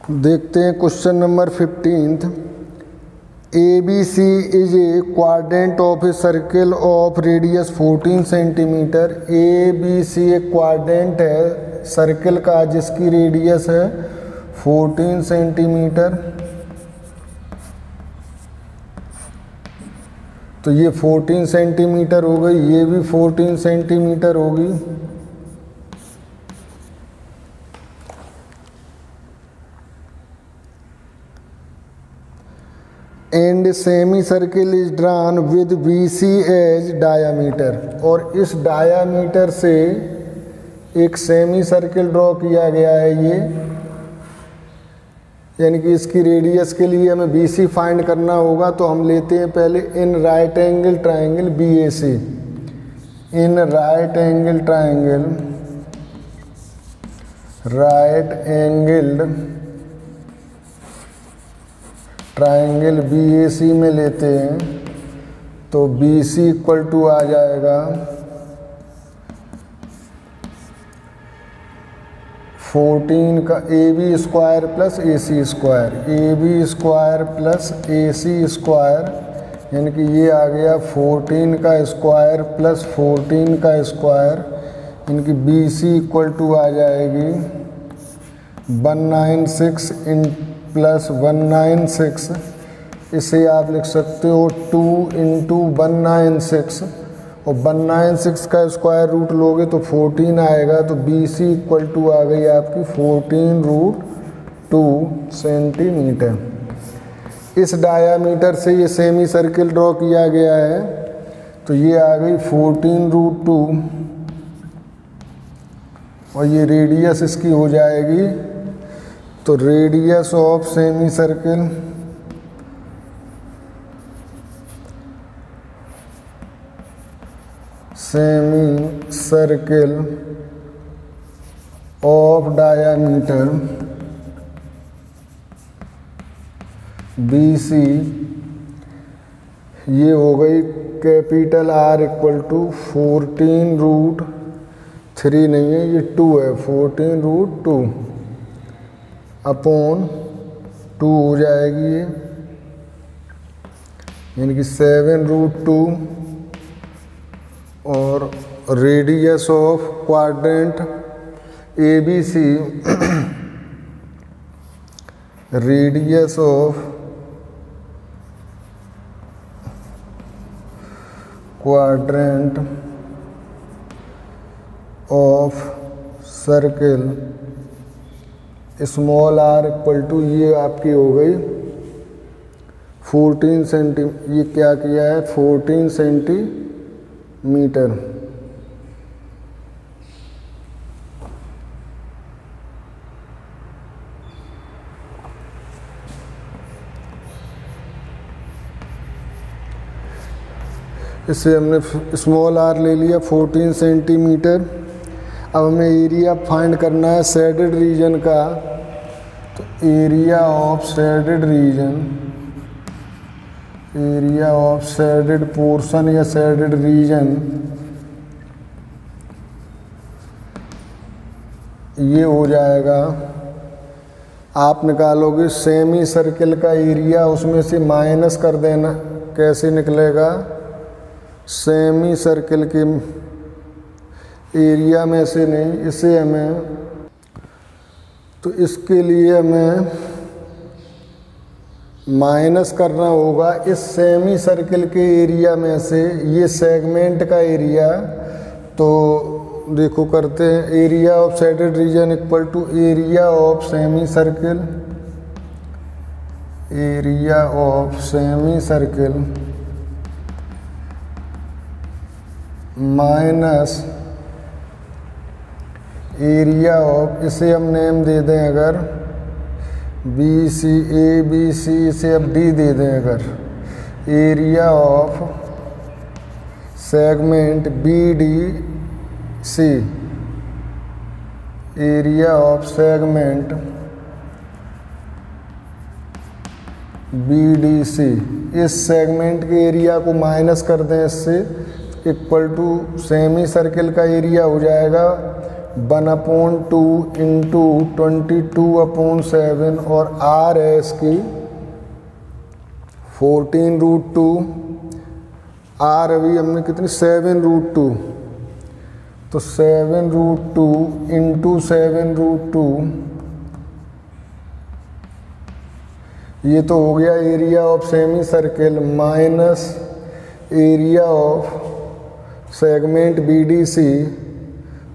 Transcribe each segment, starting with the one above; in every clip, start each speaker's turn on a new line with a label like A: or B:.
A: देखते हैं question number 15। ABC is a quadrant of a circle of radius 14 centimetre. ABC एक quadrant है circle का जिसकी रेडियस है 14 सेंटीमीटर। तो ये 14 सेंटीमीटर हो गई, ये भी 14 सेंटीमीटर होगी। And semicircle is drawn with BC as diameter. और इस डायामीटर से एक सेमी सर्किल ड्रॉ किया गया है ये, यानी कि इसकी रेडियस के लिए हमें BC फाइंड करना होगा। तो हम लेते हैं पहले in right angle triangle BAC। In right angle triangle BAC में लेते हैं। तो BC इक्वल टू आ जाएगा 14 का AB square plus AC square, AB square plus AC square, यानी कि ये आ गया 14 का स्क्वायर प्लस 14 का स्क्वायर, यानी कि BC इक्वल टू आ जाएगी 196 इन प्लस 196। इसे आप लिख सकते हो 2 इंटू 196, और 196 का स्क्वायर रूट लोगे तो 14 आएगा। तो BC इक्वल टू आ गई आपकी 14√2 सेंटीमीटर। इस डायामीटर से ये सेमी सर्किल ड्रॉ किया गया है, तो ये आ गई 14√2, और ये रेडियस इसकी हो जाएगी। तो radius of semi circle of diameter BC, ये हो गई कैपिटल R इक्वल टू 14√3 नहीं है, ये 2 है, 14√2 अपॉन 2 हो जाएगी ये, यानी कि 7√2। और radius of quadrant ABC, radius of quadrant of circle small r equal to, ये आपकी हो गई 14 सेंटीमीटर। ये क्या किया है 14 सेंटीमीटर। इससे हमने स्मॉल r ले लिया 14 सेंटीमीटर। अब हमें एरिया फाइंड करना है शेडेड रीजन का। तो एरिया ऑफ शेडेड पोर्शन या शेडेड रीजन, ये हो जाएगा, आप निकालोगे सेमी सर्किल का एरिया, उसमें से माइनस कर देना। कैसे निकलेगा, सेमी सर्किल के एरिया में से नहीं, इसे हमें, तो इसके लिए हमें माइनस करना होगा इस सेमी सर्किल के एरिया में से ये सेगमेंट का एरिया। तो देखो करते हैं, area of shaded region equal to area of semicircle, area of semicircle minus area of, इसे हम नेम दे दें अगर BC ABC, इसे अब D दे दें अगर, area of segment BDC, area of segment BDC। इस सेगमेंट के एरिया को माइनस कर दें इससे, इक्वल टू सेमी सर्किल का एरिया हो जाएगा 1/2 इंटू 22/7 और आर है इसकी 14√2। आर अभी हमने कितनी 7√2, तो 7√2 इंटू 7√2, ये तो हो गया area of semicircle minus area of segment BDC,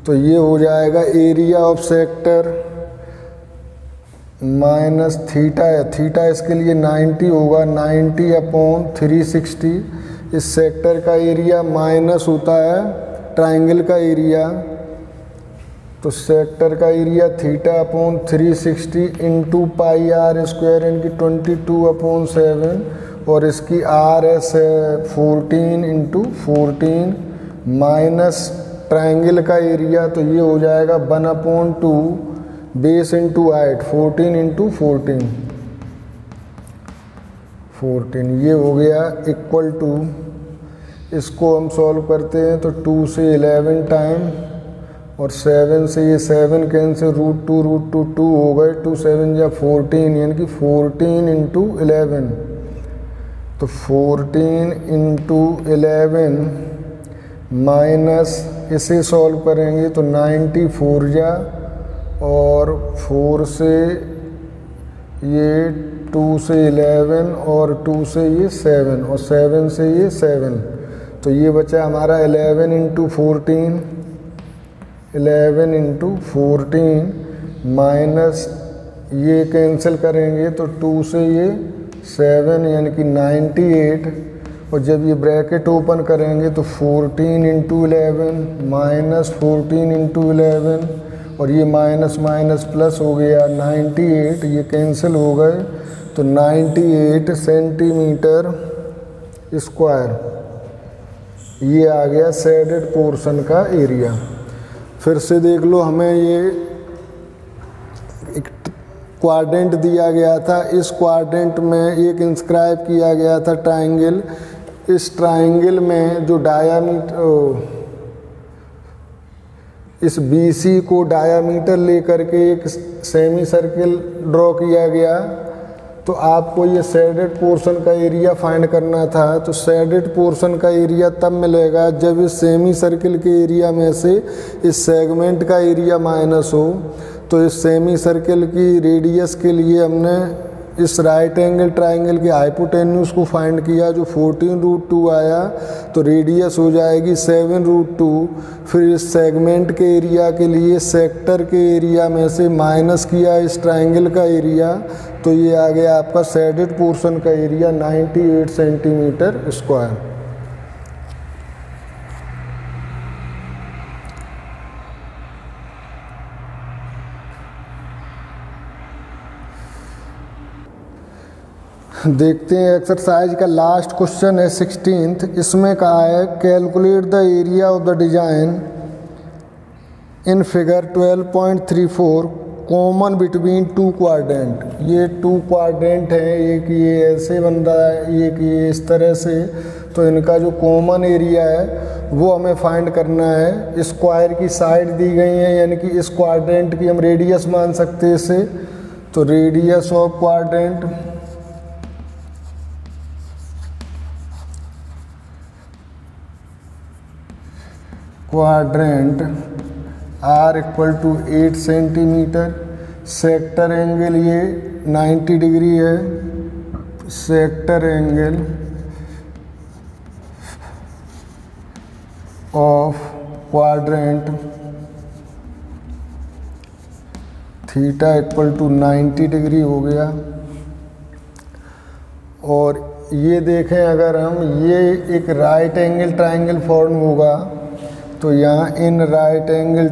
A: तो ये हो जाएगा area of sector minus theta है, थीटा इसके लिए 90 होगा, 90/360। इस सेक्टर का एरिया माइनस होता है ट्राइंगल का एरिया, तो सेक्टर का area θ/360 into pi r square यानी कि 22/7 और इसकी आर है 14 इंटू 14 माइनस ट्राइंगल का एरिया, तो ये हो जाएगा 1/2 बेस इंटू हाइट 14 इंटू 14, ये हो गया इक्वल टू, इसको हम सॉल्व करते हैं तो 2 से 11 टाइम और 7 से ये 7 कैंसिल, √2 2 हो गए, 2 7 या 14 यानी कि 14 इंटू 11, तो 14 इंटू 11 माइनस इसे सॉल्व करेंगे तो 94 जा और 4 से ये 2 से 11 और 2 से ये 7 और 7 से ये 7, तो ये बचा हमारा 11 इंटू 14, 11 इंटू 14 माइनस ये कैंसिल करेंगे तो 2 से ये 7 यानी कि 98, और जब ये ब्रैकेट ओपन करेंगे तो 14 इंटू 11 माइनस 14 इंटू 11 और ये माइनस माइनस प्लस हो गया 98, ये कैंसिल हो गए तो 98 सेंटीमीटर स्क्वायर, ये आ गया शेडेड पोर्शन का एरिया। फिर से देख लो, हमें ये एक क्वाड्रेंट दिया गया था, इस क्वाड्रेंट में एक इंस्क्राइब किया गया था ट्राइंगल, इस ट्राइंगल में जो डायामीटर, इस BC को डायामीटर लेकर के एक सेमी सर्किल ड्रॉ किया गया, तो आपको ये शेडेड पोर्शन का एरिया फाइंड करना था। तो शेडेड पोर्शन का एरिया तब मिलेगा जब इस सेमी सर्किल के एरिया में से इस सेगमेंट का एरिया माइनस हो। तो इस सेमी सर्किल की रेडियस के लिए हमने इस राइट एंगल ट्राइंगल के हाइपोटेन्यूज को फाइंड किया जो 14√2 आया, तो रेडियस हो जाएगी 7√2। फिर इस सेगमेंट के एरिया के लिए सेक्टर के एरिया में से माइनस किया इस ट्राइंगल का एरिया, तो ये आ गया आपका शेडेड पोर्शन का एरिया 98 सेंटीमीटर स्क्वायर। देखते हैं एक्सरसाइज का लास्ट क्वेश्चन है 16th। इसमें कहा है calculate the area of the design in figure 12.34 common between two quadrant. ये टू क्वाड्रेंट हैं, एक ये ऐसे बन रहा है, एक ये इस तरह से, तो इनका जो कॉमन एरिया है वो हमें फाइंड करना है। स्क्वायर की साइड दी गई है, यानी कि इस क्वाड्रेंट की हम रेडियस मान सकते हैं इसे, तो radius of quadrant R equal to 8 centimetre. Sector angle ये 90 डिग्री है। Sector angle of quadrant theta equal to 90 degree हो गया। और ये देखें, अगर हम ये एक राइट एंगल ट्राइंगल फॉर्म होगा तो यहाँ इन राइट एंगल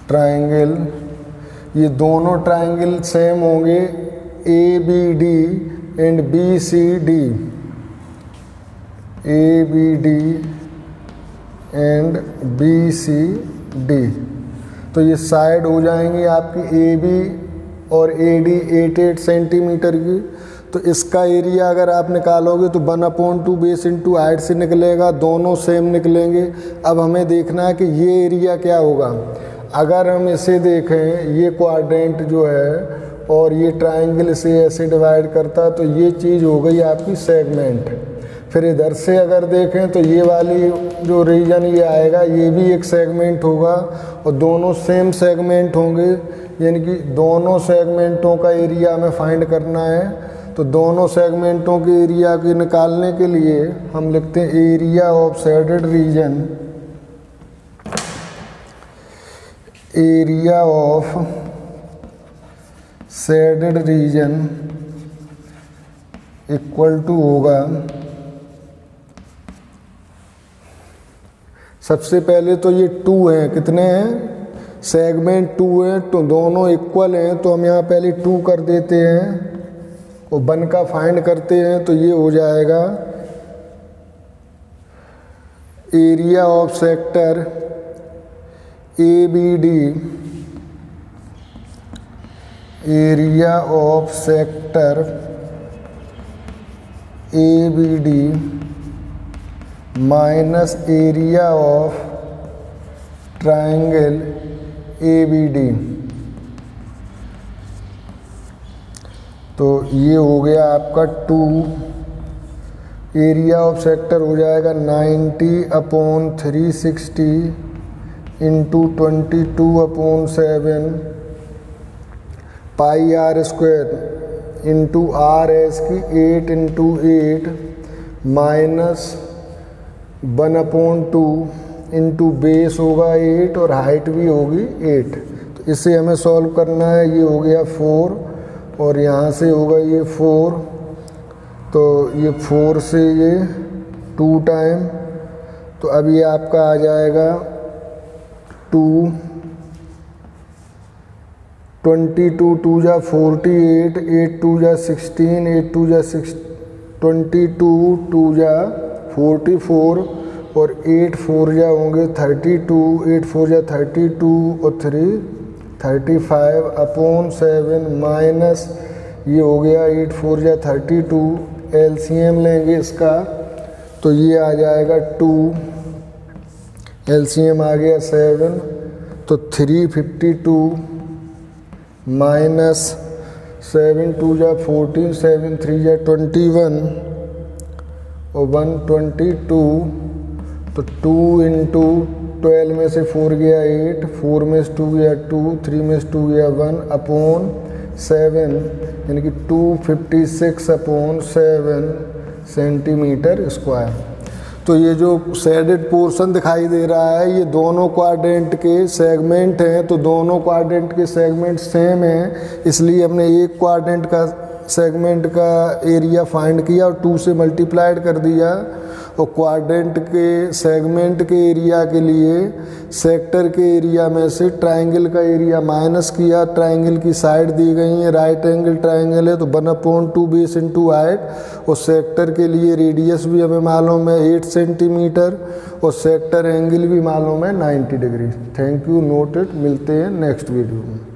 A: ट्राइंगल ये दोनों ट्राइंगल सेम होंगे, ABD and BCD, ABD and BCD। तो ये साइड हो जाएंगी आपकी AB और AD 8 सेंटीमीटर की। तो इसका एरिया अगर आप निकालोगे तो 1/2 बेस इंटू हाइट से निकलेगा, दोनों सेम निकलेंगे। अब हमें देखना है कि ये एरिया क्या होगा। अगर हम इसे देखें, ये क्वाड्रेंट जो है और ये ट्रायंगल इसे ऐसे डिवाइड करता, तो ये चीज़ हो गई आपकी सेगमेंट। फिर इधर से अगर देखें तो ये वाली जो रीजन ये आएगा, ये भी एक सेगमेंट होगा और दोनों सेम सेगमेंट होंगे, यानी कि दोनों सेगमेंटों का एरिया हमें फाइंड करना है। तो दोनों सेगमेंटों के एरिया के निकालने के लिए हम लिखते हैं area of shaded region, area of shaded region equal to होगा, सबसे पहले तो ये 2 हैं, कितने हैं, सेगमेंट 2 हैं, तो दोनों इक्वल हैं, तो हम यहाँ पहले 2 कर देते हैं और 1 का फाइंड करते हैं। तो ये हो जाएगा area of sector ABD, area of sector ABD minus area of triangle ABD। तो ये हो गया आपका 2, एरिया ऑफ सेक्टर हो जाएगा 90/360 into 22/7 pi r square into r s की 8 इंटू 8 माइनस 1/2 इंटू बेस होगा 8 और हाइट भी होगी 8। तो इसे हमें सॉल्व करना है। ये हो गया 4 और यहाँ से होगा ये 4, तो ये 4 से ये 2 टाइम, तो अब ये आपका आ जाएगा 2, 22 2 जा 48, 8 2 जा 16, 8 2 जा 22, 2 जा 44 और 8 4 जा होंगे 32, 8 4 जा 32 और 3 35/7 माइनस ये हो गया 8 4 जा 32, एलसीएम लेंगे इसका तो ये आ जाएगा 2, एलसीएम आ गया 7, तो 352 माइनस 7 2 जा 14, 7 3 जा 21 और 122, तो 2 इंटू 12 में से 4 गया 8, 4 में से 2 गया 2, 3 में से 2 गया 1/7 यानी कि 256/7 सेंटीमीटर स्क्वायर। तो ये जो शेडेड पोर्शन दिखाई दे रहा है ये दोनों क्वाड्रेंट के सेगमेंट हैं, तो दोनों क्वाड्रेंट के सेगमेंट सेम हैं, इसलिए हमने एक क्वाड्रेंट का सेगमेंट का एरिया फाइंड किया और 2 से मल्टीप्लाइड कर दिया, और क्वाड्रेंट के सेगमेंट के एरिया के लिए सेक्टर के एरिया में से ट्रायंगल का एरिया माइनस किया। ट्रायंगल की साइड दी गई है, राइट एंगल ट्रायंगल है तो 1/2 बेस इंटू हाइट, और सेक्टर के लिए रेडियस भी हमें मालूम है 8 सेंटीमीटर और सेक्टर एंगल भी मालूम है 90 degree. Thank you, note it. मिलते हैं नेक्स्ट वीडियो में।